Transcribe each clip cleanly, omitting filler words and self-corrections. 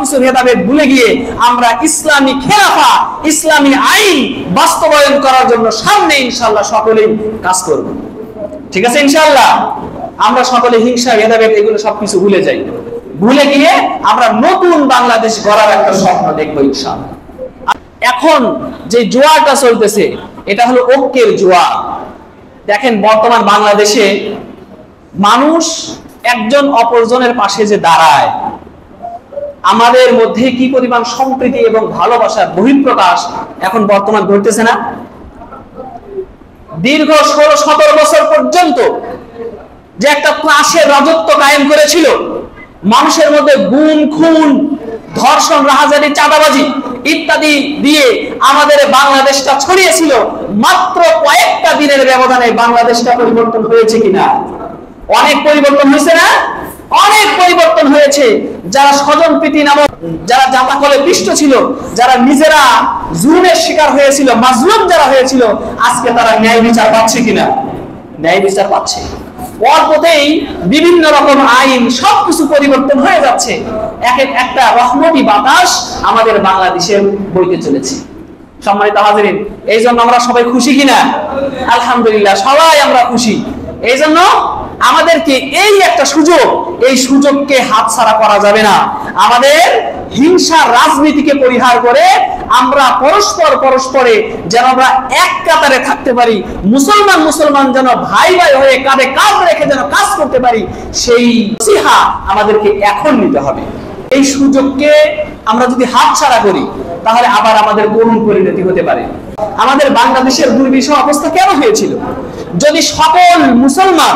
সবকিছু ভেদাভেদ ভুলে গিয়ে আমরা ইসলামী খেলাফা, ইসলামী আইন বাস্তবায়ন করার জন্য সামনে ইনশাআল্লাহ সকলেই কাজ করব। ঠিক আছে ইনশাআল্লাহ? আমরা সকলে হিংসা ভেদাভেদ এগুলো সবকিছু ভুলে যাই, ভুলে গিয়ে আমরা নতুন বাংলাদেশ গড়ার একটা স্বপ্ন দেখবো ইনশাআল্লাহ। এখন যে জোয়ারটা চলতেছে এটা হলো ঐক্যের জোয়ার। দেখেন বর্তমান বাংলাদেশে মানুষ একজন অপরজনের পাশে যে দাঁড়ায়, আমাদের মধ্যে কি পরিমাণ সম্প্রীতি এবং ভালোবাসার বহিঃপ্রকাশ এখন বর্তমান ঘটতেছে না? দীর্ঘ 16-17 বছর পর্যন্ত যে একটা ত্রাসের রাজত্ব কায়েম করেছিল, মানুষের মধ্যে গুম খুন, ধর্ষণ, রাহাজানি, চাঁদাবাজি ইত্যাদি দিয়ে আমাদের বাংলাদেশটা ছড়িয়েছিল, মাত্র কয়েকটা দিনের ব্যবধানে বাংলাদেশটা পরিবর্তন হয়েছে কিনা? অনেক পরিবর্তন হয়েছে না? অনেক পরিবর্তন হয়েছে। যারা স্বজনপ্রীতি নামক, যারা জাতাকলে পিষ্ট ছিল, যারা নিজেরা জুলুমের শিকার হয়েছিল, মাজলুম যারা হয়েছিল, আজকে তারা ন্যায় বিচার পাচ্ছে কিনা? ন্যায় বিচার পাচ্ছে। অল্পতেই বিভিন্ন রকম আইন সবকিছু পরিবর্তন হয়ে যাচ্ছে। এক একটা রহমতি বাতাস আমাদের বাংলাদেশে বইতে চলেছে। সম্মানিত হাজিরিন, এই জন্য আমরা সবাই খুশি কিনা? আলহামদুলিল্লাহ, সবাই আমরা খুশি। এই জন্য আমাদেরকে এই একটা সুযোগ, এই সুযোগকে হাতছাড়া করা যাবে না। আমাদের হিংসার রাজনীতিকে পরিহার করে আমরা পরস্পরে যেন আমরা এক কাতারে থাকতে পারি, মুসলমান যেন ভাই ভাই হয়ে কাঁধে কাঁধ রেখে যেন কাজ করতে পারি, সেই নসিহা আমাদেরকে এখন নিতে হবে। এই সুযোগকে আমরা যদি হাতছাড়া করি তাহলে আবার আমাদের করুণ পরিণতি হতে পারে। আমাদের বাংলাদেশের দুর্বিষহ অবস্থা কেন হয়েছিল? যদি সকল মুসলমান,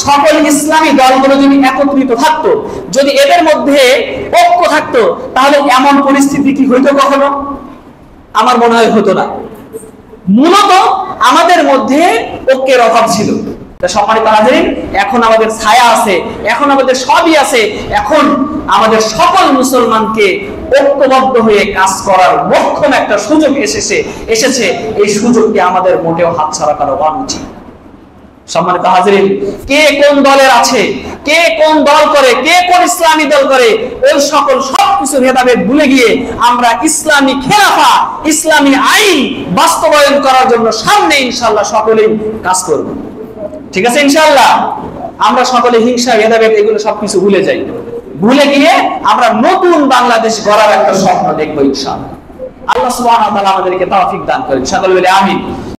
সকল ইসলামী দলগুলো যদি একত্রিত থাকতো, যদি এদের মধ্যে ঐক্য থাকতো, তাহলে এমন পরিস্থিতি কি হইতো কখনো? আমার মনে হয় হতো না। মূলত আমাদের মধ্যে ঐক্যের অভাব ছিল। সম্মানিত হাজিরিন, এখন আমাদের ছায়া আছে, এখন আমাদের সবই আছে। এখন আমাদের সকল মুসলমানকে ঐক্যবদ্ধ হয়ে কাজ করার মোক্ষম একটা সুযোগ এসেছে। এই সুযোগকে আমাদের মোটেও হাতছাড়া করা অনুচিত। সম্মানিত হাজিরিন, কে কোন দলের আছে, কে কোন দল করে, কে কোন ইসলামী দল করে, ওই সকল সবকিছু ভেদাভেদ ভুলে গিয়ে আমরা ইসলামী খেলাফা, ইসলামী আইন বাস্তবায়ন করার জন্য সামনে ইনশাআল্লাহ সকলেই কাজ করব। ঠিক আছে ইনশাআল্লাহ? আমরা সকলে হিংসা ভেদাভেদ এগুলো সবকিছু ভুলে যাই, ভুলে গিয়ে আমরা নতুন বাংলাদেশ গড়ার একটা স্বপ্ন দেখবো ইনশাআল্লাহ। আল্লাহ সুবহানাহু ওয়া তাআলা আমাদেরকে তৌফিক দান করেন। সকলে বলে আমিন।